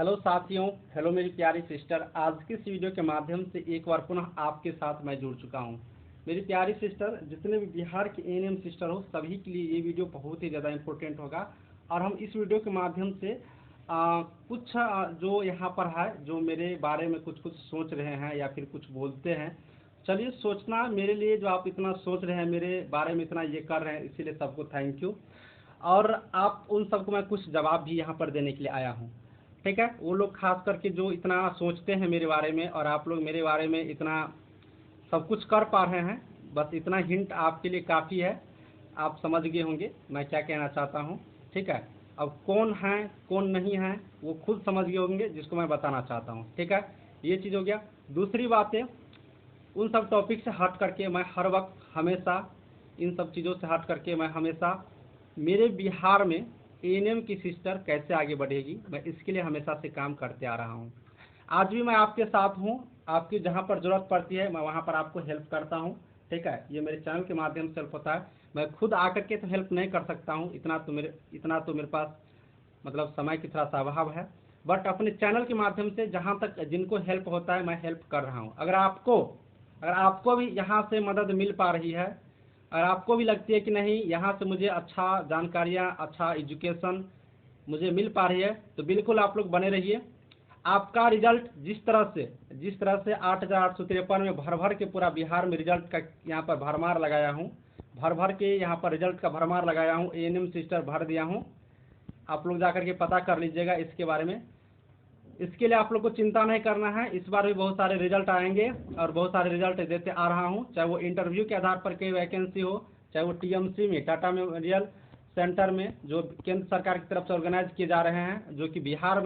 Hello साथियों, hello मेरी प्यारी सिस्टर। आज की इस वीडियो के माध्यम से एक बार पुनः आपके साथ मैं जुड़ चुका हूं। मेरी प्यारी सिस्टर, जितने भी बिहार के एएनएम सिस्टर हो सभी के लिए ये वीडियो बहुत ही ज़्यादा इम्पोर्टेंट होगा। और हम इस वीडियो के माध्यम से कुछ जो यहाँ पर है, जो मेरे बारे में कुछ सोच रहे हैं या फिर कुछ बोलते हैं, चलिए सोचना मेरे लिए, जो आप इतना सोच रहे हैं मेरे बारे में, इतना ये कर रहे हैं, इसीलिए सबको थैंक यू। और आप उन सबको मैं कुछ जवाब भी यहाँ पर देने के लिए आया हूँ। ठीक है, वो लोग खास करके जो इतना सोचते हैं मेरे बारे में, और आप लोग मेरे बारे में इतना सब कुछ कर पा रहे हैं, बस इतना हिंट आपके लिए काफ़ी है। आप समझ गए होंगे मैं क्या कहना चाहता हूँ। ठीक है, अब कौन है कौन नहीं है वो खुद समझ गए होंगे, जिसको मैं बताना चाहता हूँ। ठीक है, ये चीज़ हो गया। दूसरी बात है, उन सब टॉपिक से हट करके मैं हर वक्त हमेशा, इन सब चीज़ों से हट करके मैं हमेशा मेरे बिहार में एएनएम की सिस्टर कैसे आगे बढ़ेगी, मैं इसके लिए हमेशा से काम करते आ रहा हूँ। आज भी मैं आपके साथ हूँ, आपकी जहाँ पर ज़रूरत पड़ती है मैं वहाँ पर आपको हेल्प करता हूँ। ठीक है, ये मेरे चैनल के माध्यम से हेल्प होता है। मैं खुद आकर के तो हेल्प नहीं कर सकता हूँ, इतना तो मेरे पास मतलब समय की थोड़ा सा अभाव है। बट अपने चैनल के माध्यम से जहाँ तक जिनको हेल्प होता है मैं हेल्प कर रहा हूँ। अगर आपको भी यहाँ से मदद मिल पा रही है, और आपको भी लगती है कि नहीं यहाँ से मुझे अच्छा जानकारियाँ, अच्छा एजुकेशन मुझे मिल पा रही है, तो बिल्कुल आप लोग बने रहिए। आपका रिजल्ट जिस तरह से 8,853 में भर भर के पूरा बिहार में रिजल्ट का यहाँ पर भरमार लगाया हूँ, भर भर के यहाँ पर रिजल्ट का भरमार लगाया हूँ, एएनएम सिस्टर भर दिया हूँ। आप लोग जाकर के पता कर लीजिएगा इसके बारे में। इसके लिए आप लोग को चिंता नहीं करना है, इस बार भी बहुत सारे रिजल्ट आएंगे और बहुत सारे रिजल्ट देते आ रहा हूँ। चाहे वो इंटरव्यू के आधार पर कोई वैकेंसी हो, चाहे वो टीएमसी में, टाटा मेमोरियल सेंटर में, जो केंद्र सरकार की तरफ से ऑर्गेनाइज किए जा रहे हैं, जो कि बिहार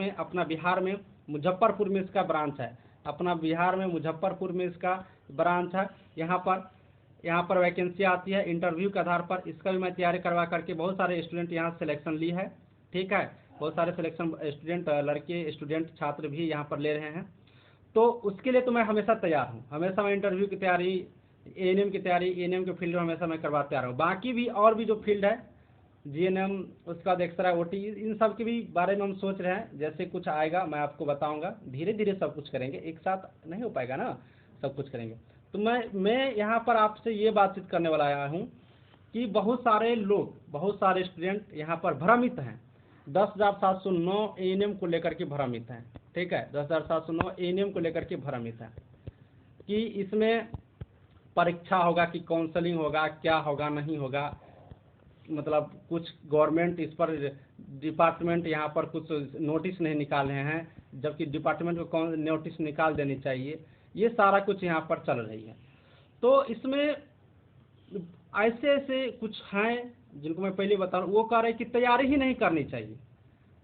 में मुजफ्फरपुर में इसका ब्रांच है। अपना बिहार में मुजफ्फरपुर में इसका ब्रांच है। यहाँ पर वैकेंसी आती है इंटरव्यू के आधार पर। इसका भी मैं तैयारी करवा करके बहुत सारे स्टूडेंट यहाँ सिलेक्शन ली है। ठीक है, बहुत सारे सिलेक्शन स्टूडेंट, लड़के स्टूडेंट छात्र भी यहाँ पर ले रहे हैं। तो उसके लिए तो मैं हमेशा तैयार हूँ। हमेशा मैं इंटरव्यू की तैयारी, एएनएम की तैयारी, एएनएम के फील्ड में हमेशा मैं करवाते आ रहा हूँ। बाकी भी और भी जो फील्ड है, जीएनएम, उसका बाद एक्सरा, ओटी, इन सब के भी बारे में हम सोच रहे हैं। जैसे कुछ आएगा मैं आपको बताऊंगा। धीरे धीरे सब कुछ करेंगे, एक साथ नहीं हो पाएगा ना, सब कुछ करेंगे। तो मैं यहाँ पर आपसे ये बातचीत करने वाला आया हूँ कि बहुत सारे लोग, बहुत सारे स्टूडेंट यहाँ पर भ्रमित हैं। 10,709 एएनएम को लेकर के भ्रमित हैं। ठीक है, 10,709 एएनएम को लेकर के भ्रमित हैं कि इसमें परीक्षा होगा कि काउंसलिंग होगा, क्या होगा नहीं होगा। मतलब कुछ गवर्नमेंट इस पर, डिपार्टमेंट यहाँ पर कुछ नोटिस नहीं निकाल रहे हैं, जबकि डिपार्टमेंट को कौन नोटिस निकाल देनी चाहिए। ये सारा कुछ यहाँ पर चल रही है। तो इसमें ऐसे ऐसे कुछ हैं जिनको मैं पहले बता रहा हूँ, वो कह रहे हैं कि तैयारी ही नहीं करनी चाहिए।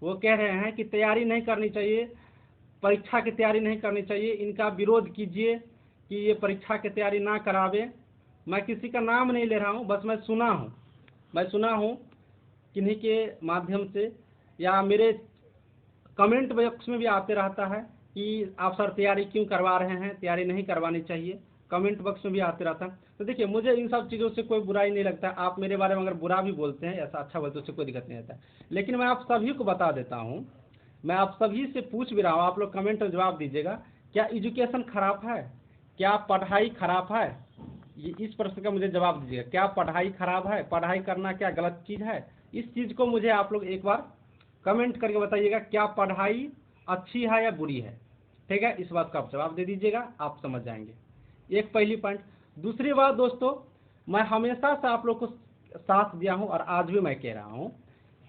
वो कह रहे हैं कि तैयारी नहीं करनी चाहिए, परीक्षा की तैयारी नहीं करनी चाहिए, इनका विरोध कीजिए कि ये परीक्षा की तैयारी ना करावे। मैं किसी का नाम नहीं ले रहा हूँ, बस मैं सुना हूँ किन्हीं के माध्यम से, या मेरे कमेंट बॉक्स में भी आते रहता है कि आप सर तैयारी क्यों करवा रहे हैं, तैयारी नहीं करवानी चाहिए। कमेंट बॉक्स में भी आते रहता है। तो देखिए, मुझे इन सब चीज़ों से कोई बुराई नहीं लगता। आप मेरे बारे में अगर बुरा भी बोलते हैं, ऐसा अच्छा बोलते हैं, उससे कोई दिक्कत नहीं आता है। लेकिन मैं आप सभी को बता देता हूँ, मैं आप सभी से पूछ भी रहा हूँ, आप लोग कमेंट में जवाब दीजिएगा, क्या एजुकेशन खराब है, क्या पढ़ाई खराब है? इस प्रश्न का मुझे जवाब दीजिएगा। क्या पढ़ाई खराब है? पढ़ाई करना क्या गलत चीज़ है? इस चीज़ को मुझे आप लोग एक बार कमेंट करके बताइएगा, क्या पढ़ाई अच्छी है या बुरी है? ठीक है, इस बात का आप जवाब दे दीजिएगा, आप समझ जाएंगे। एक पहली पॉइंट। दूसरी बात दोस्तों, मैं हमेशा से आप लोग को साथ दिया हूँ और आज भी मैं कह रहा हूँ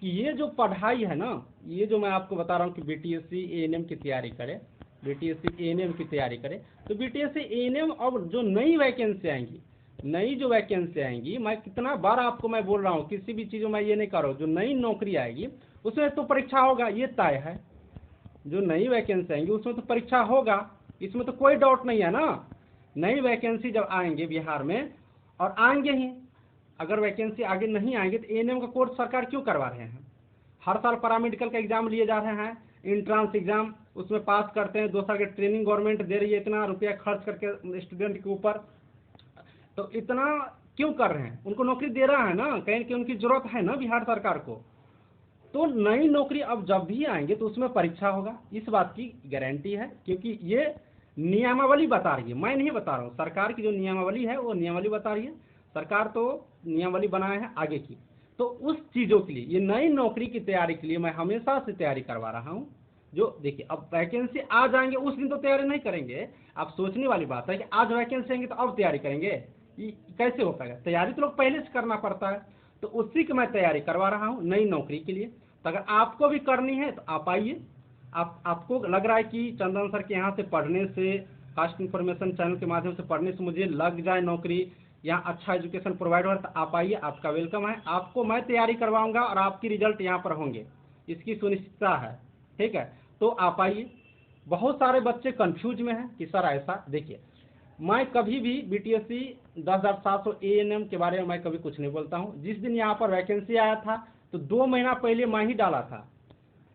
कि ये जो पढ़ाई है ना, ये जो मैं आपको बता रहा हूँ कि बीटीएससी एएनएम की तैयारी करें, बीटीएससी एएनएम की तैयारी करें, तो बीटीएससी एएनएम अब जो नई वैकेंसी आएंगी, मैं कितना बार आपको मैं बोल रहा हूँ, किसी भी चीज़ में मैं ये नहीं कर रहा हूँ, जो नई नौकरी आएगी उसमें तो परीक्षा होगा, ये तय है। जो नई वैकेंसी आएंगी उसमें तो परीक्षा होगा, इसमें तो कोई डाउट नहीं है ना। नई वैकेंसी जब आएंगे बिहार में, और आएंगे ही, अगर वैकेंसी आगे नहीं आएंगे तो एएनएम का कोर्स सरकार क्यों करवा रहे हैं? हर साल पैरामेडिकल का एग्जाम लिए जा रहे हैं, इंट्रांस एग्जाम, उसमें पास करते हैं, 2 साल की ट्रेनिंग गवर्नमेंट दे रही है, इतना रुपया खर्च करके स्टूडेंट के ऊपर। तो इतना क्यों कर रहे हैं? उनको नौकरी दे रहा है ना, कहीं कि उनकी जरूरत है ना बिहार सरकार को। तो नई नौकरी अब जब भी आएंगे तो उसमें परीक्षा होगा, इस बात की गारंटी है, क्योंकि ये नियमावली बता रही है, मैं नहीं बता रहा हूँ। सरकार की जो नियमावली है वो नियमावली बता रही है, सरकार तो नियमावली बनाए है आगे की। तो उस चीज़ों के लिए, ये नई नौकरी की तैयारी के लिए मैं हमेशा से तैयारी करवा रहा हूँ। जो देखिए, अब वैकेंसी आ जाएंगे उस दिन तो तैयारी नहीं करेंगे। आप सोचने वाली बात है कि आज वैकेंसी आएंगे तो अब तैयारी करेंगे, ये कैसे हो पाएगा? तैयारी तो लोग पहले से करना पड़ता है। तो उसी की मैं तैयारी करवा रहा हूँ नई नौकरी के लिए। तो अगर आपको भी करनी है तो आप आइए। आपको लग रहा है कि चंदन सर के यहाँ से पढ़ने से, कास्ट इन्फॉर्मेशन चैनल के माध्यम से पढ़ने से मुझे लग जाए नौकरी, यहाँ अच्छा एजुकेशन प्रोवाइड हो, तो आप आइए, आपका वेलकम है। आपको मैं तैयारी करवाऊंगा और आपकी रिजल्ट यहाँ पर होंगे, इसकी सुनिश्चितता है, ठीक है। तो आप आइए। बहुत सारे बच्चे कंफ्यूज में हैं कि सर ऐसा, देखिए मैं कभी भी बीटीएससी 10,700 एएनएम के बारे में मैं कभी कुछ नहीं बोलता हूँ। जिस दिन यहाँ पर वैकेंसी आया था तो 2 महीना पहले मैं ही डाला था,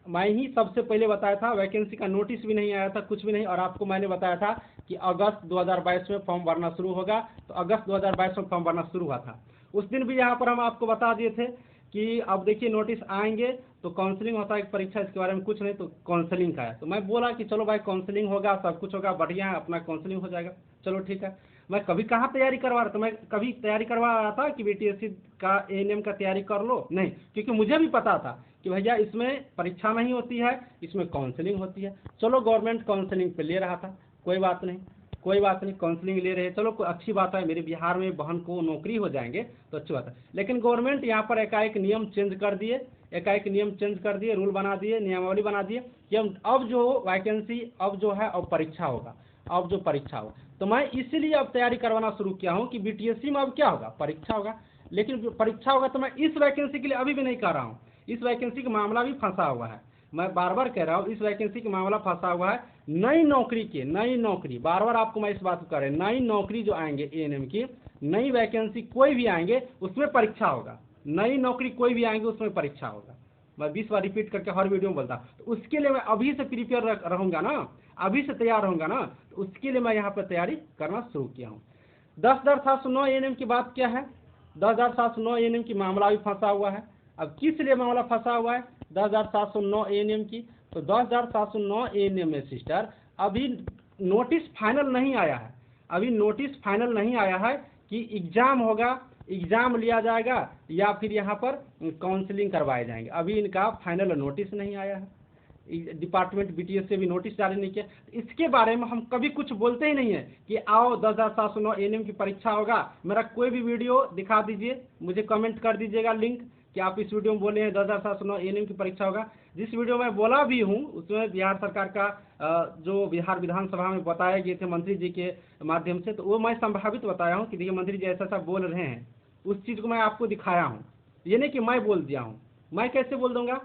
मैं ही सबसे पहले बताया था। वैकेंसी का नोटिस भी नहीं आया था, कुछ भी नहीं, और आपको मैंने बताया था कि अगस्त 2022 में फॉर्म भरना शुरू होगा। तो अगस्त 2022 में फॉर्म भरना शुरू हुआ था। उस दिन भी यहाँ पर हम आपको बता दिए थे कि अब देखिए नोटिस आएंगे तो काउंसलिंग होता है, एक परीक्षा, इसके बारे में कुछ नहीं, तो काउंसलिंग का है। तो मैं बोला कि चलो भाई काउंसलिंग होगा, सब कुछ होगा, बढ़िया है, अपना काउंसलिंग हो जाएगा, चलो ठीक है। मैं कभी कहाँ तैयारी करवा रहा था? मैं कभी तैयारी करवा रहा था कि बीटीएससी का एएनएम का तैयारी कर लो? नहीं, क्योंकि मुझे भी पता था कि भैया इसमें परीक्षा नहीं होती है, इसमें काउंसलिंग होती है। चलो गवर्नमेंट काउंसलिंग पे ले रहा था, कोई बात नहीं, कोई बात नहीं, काउंसलिंग ले रहे हैं, चलो कोई अच्छी बात है, मेरे बिहार में बहन को नौकरी हो जाएंगे तो अच्छी बात है। लेकिन गवर्नमेंट यहाँ पर एकाएक नियम चेंज कर दिए, एकाएक नियम चेंज कर दिए, रूल बना दिए, नियमावली बना दिए कि अब जो वैकेंसी, अब जो है अब परीक्षा होगा, अब जो परीक्षा होगा। तो मैं इसीलिए अब तैयारी करवाना शुरू किया हूँ कि बीटीएससी में अब क्या होगा, परीक्षा होगा। लेकिन परीक्षा होगा तो मैं इस वैकेंसी के लिए अभी भी नहीं कर रहा हूँ, इस वैकेंसी का मामला भी फंसा हुआ है। मैं बार बार कह रहा हूँ, इस वैकेंसी का मामला फंसा हुआ है। नई नौकरी के, नई नौकरी, बार बार आपको मैं इस बात को कह रहा हूँ, नई नौकरी जो आएंगे एएनएम की, नई वैकेंसी कोई भी आएंगे उसमें परीक्षा होगा। नई नौकरी कोई भी आएंगे उसमें परीक्षा होगा। मैं 20 बार रिपीट करके हर वीडियो में बोलता। तो उसके लिए मैं अभी से प्रिपेयर रहूंगा ना, अभी से तैयार रहूंगा ना, तो उसके लिए मैं यहाँ पर तैयारी करना शुरू किया हूँ। 10,709 एएनएम की बात क्या है? 10,709 एएनएम की मामला भी फंसा हुआ है। अब किस लिए मामला फंसा हुआ है 10,709 एएनएम की? तो 10,709 एएनएम में सिस्टर अभी नोटिस फाइनल नहीं आया है, अभी नोटिस फाइनल नहीं आया है कि एग्जाम होगा, एग्जाम लिया जाएगा या फिर यहाँ पर काउंसलिंग करवाए जाएंगे। अभी इनका फाइनल नोटिस नहीं आया है, डिपार्टमेंट बीटीएस से भी नोटिस जारी नहीं किया। इसके बारे में हम कभी कुछ बोलते ही नहीं है कि आओ 10,709 एएनएम की परीक्षा होगा। मेरा कोई भी वीडियो दिखा दीजिए, मुझे कमेंट कर दीजिएगा लिंक कि आप इस वीडियो में बोले हैं 10,709 एएनएम की परीक्षा होगा। जिस वीडियो में बोला भी हूँ उसमें बिहार सरकार का जो बिहार विधानसभा में बताए गए थे मंत्री जी के माध्यम से, तो वो मैं संभावित बताया हूँ कि देखिए मंत्री जी ऐसा ऐसा बोल रहे हैं, उस चीज़ को मैं आपको दिखाया हूँ। ये नहीं कि मैं बोल दिया हूँ, मैं कैसे बोल दूंगा,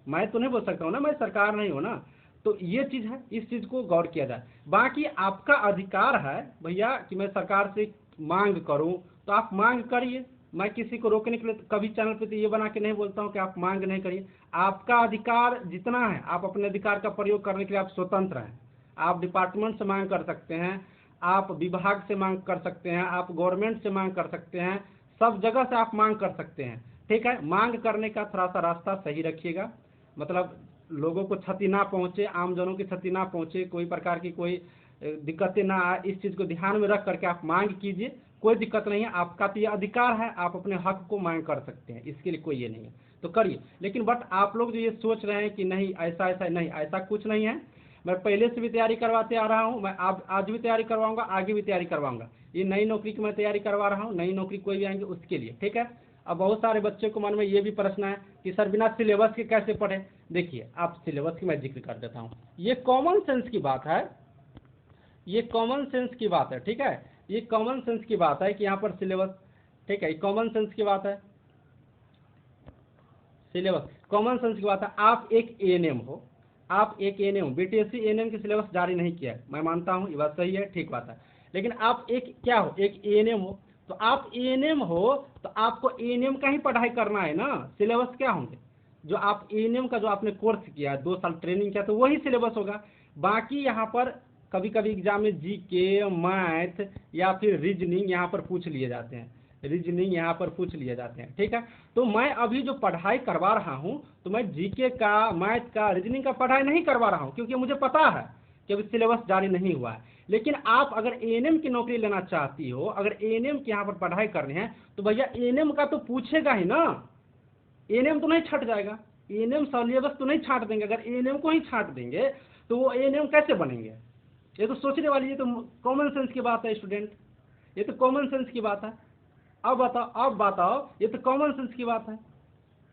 मैं तो नहीं बोल सकता हूँ ना, मैं सरकार नहीं हूँ ना। तो ये चीज़ है, इस चीज़ को गौर किया जाए। बाकी आपका अधिकार है भैया कि मैं सरकार से मांग करूँ, तो आप मांग करिए। मैं किसी को रोकने के लिए कभी चैनल पे तो ये बना के नहीं बोलता हूँ कि आप मांग नहीं करिए। आपका अधिकार जितना है, आप अपने अधिकार का प्रयोग करने के लिए आप स्वतंत्र हैं। आप डिपार्टमेंट से मांग कर सकते हैं, आप विभाग से मांग कर सकते हैं, आप गवर्नमेंट से मांग कर सकते हैं, सब जगह से आप मांग कर सकते हैं, ठीक है। मांग करने का थोड़ा सा रास्ता सही रखिएगा, मतलब लोगों को क्षति ना पहुंचे, आम जनों की क्षति ना पहुंचे, कोई प्रकार की कोई दिक्कतें ना आए, इस चीज़ को ध्यान में रख करके आप मांग कीजिए। कोई दिक्कत नहीं है, आपका तो ये अधिकार है, आप अपने हक को मांग कर सकते हैं, इसके लिए कोई ये नहीं है, तो करिए। लेकिन बट आप लोग जो ये सोच रहे हैं कि नहीं ऐसा ऐसा, नहीं, ऐसा कुछ नहीं है। मैं पहले से भी तैयारी करवाते आ रहा हूँ, मैं आज भी तैयारी करवाऊंगा, आगे भी तैयारी करवाऊंगा। ये नई नौकरी की मैं तैयारी करवा रहा हूँ, नई नौकरी कोई भी आएंगे उसके लिए, ठीक है। अब बहुत सारे बच्चों को मन में ये भी प्रश्न है कि सर बिना सिलेबस के कैसे पढ़े। देखिए, आप सिलेबस की मैं जिक्र कर देता हूँ, ये कॉमन सेंस की बात है, ये कॉमन सेंस की बात है, ठीक है। ये कॉमन सेंस की बात है कि यहाँ पर सिलेबस, ठीक है, कॉमन सेंस की बात है, सिलेबस कॉमन सेंस की बात है। आप एक एएनएम हो, आप एक एएनएम हो, बीटीएससी एएनएम की सिलेबस जारी नहीं किया है, मैं मानता हूँ ये बात सही है, ठीक बात है। लेकिन आप एक क्या हो, एक एएनएम हो, तो आप एएनएम हो तो आपको एएनएम का ही पढ़ाई करना है ना। सिलेबस क्या होंगे, जो आप एएनएम का जो आपने कोर्स किया, 2 साल ट्रेनिंग किया, तो वही सिलेबस होगा। बाकी यहाँ पर कभी कभी एग्जाम में जीके, मैथ या फिर रीजनिंग यहाँ पर पूछ लिए जाते हैं, रीजनिंग यहाँ पर पूछ लिए जाते हैं, ठीक है। तो मैं अभी जो पढ़ाई करवा रहा हूँ तो मैं जीके का, मैथ का, रीजनिंग का पढ़ाई नहीं करवा रहा हूँ, क्योंकि मुझे पता है कि अभी सिलेबस जारी नहीं हुआ है। लेकिन आप अगर एएनएम की नौकरी लेना चाहती हो, अगर एएनएम की यहाँ पर पढ़ाई करनी है, तो भैया एएनएम का तो पूछेगा ही ना, एएनएम तो नहीं छट जाएगा, एएनएम सिलेबस तो नहीं छांट देंगे। अगर एएनएम को ही छांट देंगे तो वो एएनएम कैसे बनेंगे? ये तो सोचने वाली, ये तो कॉमन सेंस की बात है स्टूडेंट, ये तो कॉमन सेंस की बात है। अब बताओ, ये तो कॉमन सेंस की बात है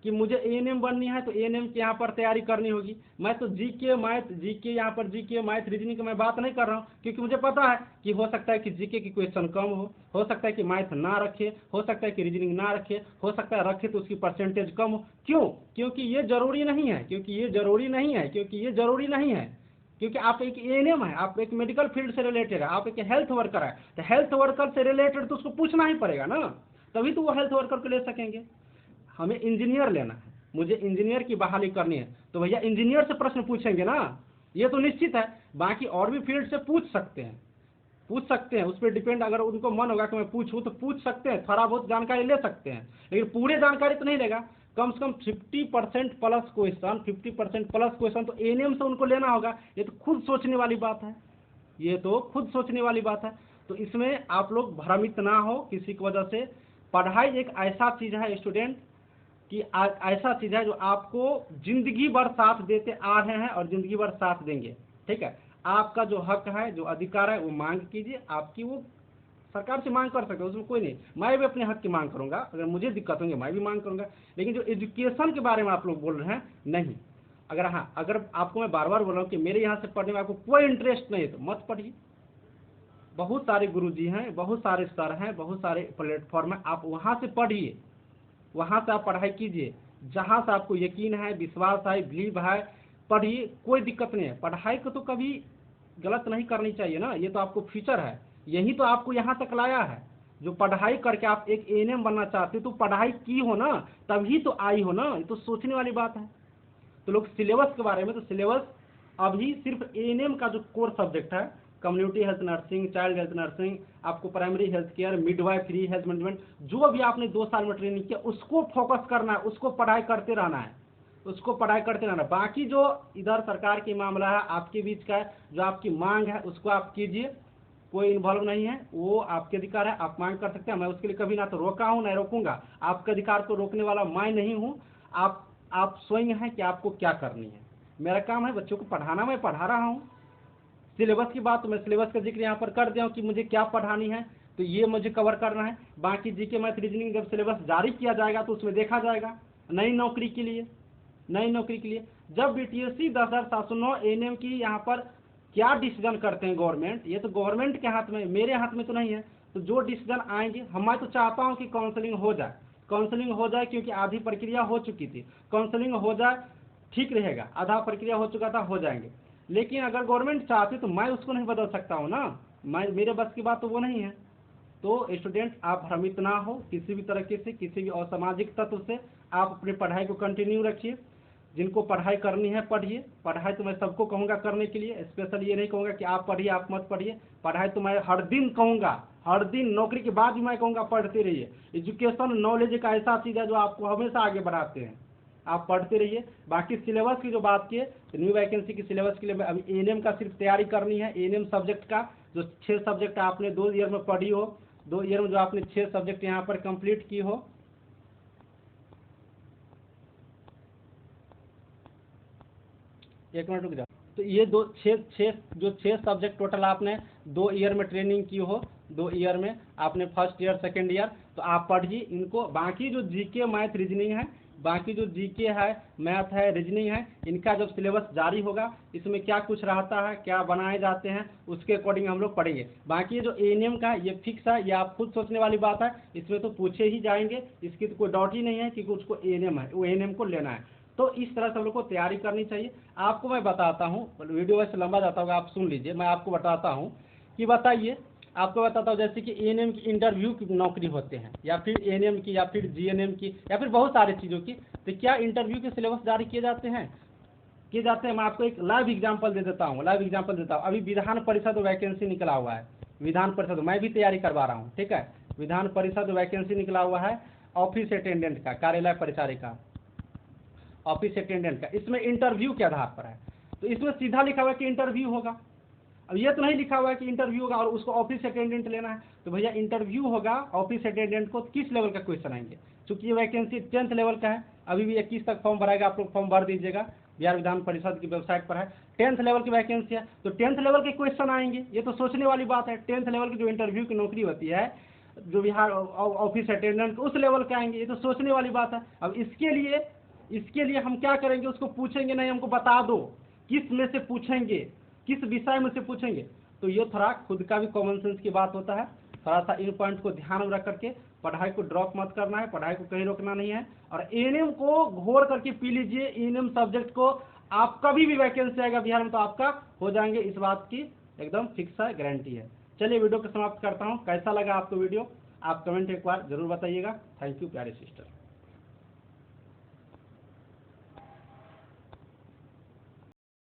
कि मुझे एएनएम बननी है तो एएनएम की यहाँ पर तैयारी करनी होगी। मैं तो जीके मैथ, जीके यहाँ पर जीके मैथ रीजनिंग की मैं बात नहीं कर रहा हूँ, क्योंकि मुझे पता है कि हो सकता है कि जीके की क्वेश्चन कम हो सकता है कि मैथ ना रखे, हो सकता है कि रीजनिंग ना रखे, हो सकता है रखे तो उसकी परसेंटेज कम हो। क्यों? क्योंकि ये जरूरी नहीं है, क्योंकि आप एक एएनएम है, आप एक मेडिकल फील्ड से रिलेटेड है, आप एक हेल्थ वर्कर है, तो हेल्थ वर्कर से रिलेटेड तो उसको पूछना ही पड़ेगा ना, तभी तो वो हेल्थ वर्कर को ले सकेंगे। हमें इंजीनियर लेना है, मुझे इंजीनियर की बहाली करनी है, तो भैया इंजीनियर से प्रश्न पूछेंगे ना, ये तो निश्चित है। बाकी और भी फील्ड से पूछ सकते हैं, उस पर डिपेंड, अगर उनको मन होगा कि मैं पूछूं तो पूछ सकते हैं, थोड़ा बहुत जानकारी ले सकते हैं, लेकिन पूरे जानकारी तो नहीं लेगा। कम से कम 50% प्लस क्वेश्चन, 50% प्लस क्वेश्चन तो एएनएम से उनको लेना होगा। ये तो खुद सोचने वाली बात है, तो इसमें आप लोग भ्रमित ना हो किसी की वजह से। पढ़ाई एक ऐसा चीज है स्टूडेंट कि ऐसा चीज है जो आपको जिंदगी भर साथ देते आ रहे हैं और जिंदगी भर साथ देंगे, ठीक है। आपका जो हक है, जो अधिकार है, वो मांग कीजिए, आपकी वो सरकार से मांग कर सकते हो, उसमें कोई नहीं। मैं भी अपने हक की मांग करूंगा, अगर मुझे दिक्कत होंगे मैं भी मांग करूंगा। लेकिन जो एजुकेशन के बारे में आप लोग बोल रहे हैं, नहीं, अगर आपको मैं बार बार बोल रहा हूँ कि मेरे यहाँ से पढ़ने में आपको कोई इंटरेस्ट नहीं है तो मत पढ़िए। बहुत सारे गुरुजी हैं, बहुत सारे सर हैं, बहुत सारे प्लेटफॉर्म है, आप वहाँ से पढ़िए, वहाँ से आप पढ़ाई कीजिए, जहाँ से आपको यकीन है, विश्वास है, बिलीव है, पढ़िए, कोई दिक्कत नहीं है। पढ़ाई को तो कभी गलत नहीं करनी चाहिए ना, ये तो आपको फ्यूचर है, यही तो आपको यहाँ तक लाया है। जो पढ़ाई करके आप एक एएनएम बनना चाहते हो तो पढ़ाई की हो ना, तभी तो आई हो ना, ये तो सोचने वाली बात है। तो लोग सिलेबस के बारे में, तो सिलेबस अभी सिर्फ एएनएम का जो कोर सब्जेक्ट है, community health nursing, child health nursing, आपको primary health care, midwifery, health management, जो भी आपने 2 साल में ट्रेनिंग किया उसको फोकस करना है, उसको पढ़ाई करते रहना है, बाकी जो इधर सरकार की मामला है, आपके बीच का है, जो आपकी मांग है उसको आप कीजिए, कोई इन्वॉल्व नहीं है, वो आपके अधिकार है, आप मांग कर सकते हैं। मैं उसके लिए कभी ना तो रोका हूँ ना रोकूंगा, आपके अधिकार को रोकने वाला मैं नहीं हूँ। आप स्वयं हैं कि आपको क्या करनी है। मेरा काम है बच्चों को पढ़ाना, मैं पढ़ा रहा हूँ। सिलेबस की बात, तो मैं सिलेबस का जिक्र यहाँ पर कर दिया हूँ कि मुझे क्या पढ़ानी है, तो ये मुझे कवर करना है। बाकी जीके मैथ रीजनिंग जब सिलेबस जारी किया जाएगा तो उसमें देखा जाएगा नई नौकरी के लिए जब बीटीएससी 10,709 एएनएम की यहाँ पर क्या डिसीजन करते हैं गवर्नमेंट, ये तो गवर्नमेंट के हाथ में, मेरे हाथ में तो नहीं है। तो जो डिसीजन आएंगे, मैं तो चाहता हूँ कि काउंसलिंग हो जाए, क्योंकि आधी प्रक्रिया हो चुकी थी, काउंसलिंग हो जाए ठीक रहेगा, आधा प्रक्रिया हो चुका था, हो जाएंगे। लेकिन अगर गवर्नमेंट चाहती तो मैं उसको नहीं बदल सकता हूँ ना, मेरे बस की बात तो वो नहीं है। तो स्टूडेंट आप भ्रमित ना हो किसी भी तरीके से, किसी भी असामाजिक तत्व से। आप अपनी पढ़ाई को कंटिन्यू रखिए, जिनको पढ़ाई करनी है पढ़िए। पढ़ाई तो मैं सबको कहूँगा करने के लिए, स्पेशल ये नहीं कहूँगा कि आप पढ़िए आप मत पढ़िए। पढ़ाई तो मैं हर दिन कहूँगा, हर दिन नौकरी के बाद भी मैं कहूँगा पढ़ते रहिए। एजुकेशन नॉलेज एक ऐसा चीज़ है जो आपको हमेशा आगे बढ़ाते हैं, आप पढ़ते रहिए। बाकी सिलेबस की जो बात की, न्यू वैकेंसी की सिलेबस के लिए अभी एएनएम का सिर्फ तैयारी करनी है। एएनएम सब्जेक्ट का जो 6 सब्जेक्ट आपने 2 ईयर में पढ़ी हो, 2 ईयर में जो आपने 6 सब्जेक्ट यहाँ पर कंप्लीट की हो, एक मिनट रुक जाओ। तो ये 6 सब्जेक्ट टोटल आपने 2 ईयर में ट्रेनिंग की हो, 2 ईयर में आपने फर्स्ट ईयर सेकेंड ईयर, तो आप पढ़िए इनको। बाकी जो जीके मैथ रीजनिंग है, बाकी जो जीके है, मैथ है, रीजनिंग है, इनका जब सिलेबस जारी होगा, इसमें क्या कुछ रहता है, क्या बनाए जाते हैं, उसके अकॉर्डिंग हम लोग पढ़ेंगे। बाकी जो एएनएम का ये फिक्स है, ये आप खुद सोचने वाली बात है, इसमें तो पूछे ही जाएंगे, इसकी तो कोई डाउट ही नहीं है कि उसको एएनएम है, वो एएनएम को लेना है। तो इस तरह से हम लोग को तैयारी करनी चाहिए। आपको मैं बताता हूँ, वीडियो वैसे लंबा जाता होगा, आप सुन लीजिए। मैं आपको बताता हूँ कि बताइए, आपको बताता हूँ, जैसे कि एएनएम की इंटरव्यू की नौकरी होते हैं, या फिर एएनएम की, या फिर जीएनएम की, या फिर बहुत सारी चीज़ों की। तो क्या इंटरव्यू के सिलेबस जारी किए जाते हैं? मैं आपको एक लाइव एग्जाम्पल दे देता हूँ, अभी विधान परिषद वैकेंसी निकला हुआ है, विधान परिषद मैं भी तैयारी करवा रहा हूँ, ठीक है। विधान परिषद वैकेंसी निकला हुआ है ऑफिस अटेंडेंट का, कार्यालय परिचारिका, ऑफिस अटेंडेंट का। इसमें इंटरव्यू के आधार पर है, तो इसमें सीधा लिखा हुआ है कि इंटरव्यू होगा। अब ये तो नहीं लिखा हुआ है कि इंटरव्यू होगा और उसको ऑफिस अटेंडेंट लेना है, तो भैया इंटरव्यू होगा ऑफिस अटेंडेंट को किस लेवल का क्वेश्चन आएंगे। चूंकि ये वैकेंसी 10th लेवल का है, अभी भी 21 तक फॉर्म भराएगा, आप लोग फॉर्म भर दीजिएगा, बिहार विधान परिषद की वेबसाइट पर है। 10th लेवल की वैकेंसी है, तो 10th लेवल के क्वेश्चन आएंगे, ये तो सोचने वाली बात है। 10th लेवल की जो इंटरव्यू की नौकरी होती है, जो बिहार ऑफिस अटेंडेंट उस लेवल के आएंगे, ये तो सोचने वाली बात है। अब इसके लिए हम क्या करेंगे, उसको पूछेंगे नहीं, हमको बता दो किस में से पूछेंगे, किस विषय में से पूछेंगे। तो ये थोड़ा खुद का भी कॉमन सेंस की बात होता है। थोड़ा सा इन पॉइंट को ध्यान में रख करके पढ़ाई को ड्रॉप मत करना है, पढ़ाई को कहीं रोकना नहीं है। और एएनएम को घोर करके पी लीजिए, एएनएम सब्जेक्ट को। आप कभी भी वैकेंसी आएगा बिहार में तो आपका हो जाएंगे, इस बात की एकदम फिक्स है, गारंटी है। चलिए वीडियो को समाप्त करता हूँ। कैसा लगा आपको वीडियो, आप कमेंट एक बार जरूर बताइएगा। थैंक यू प्यारे सिस्टर।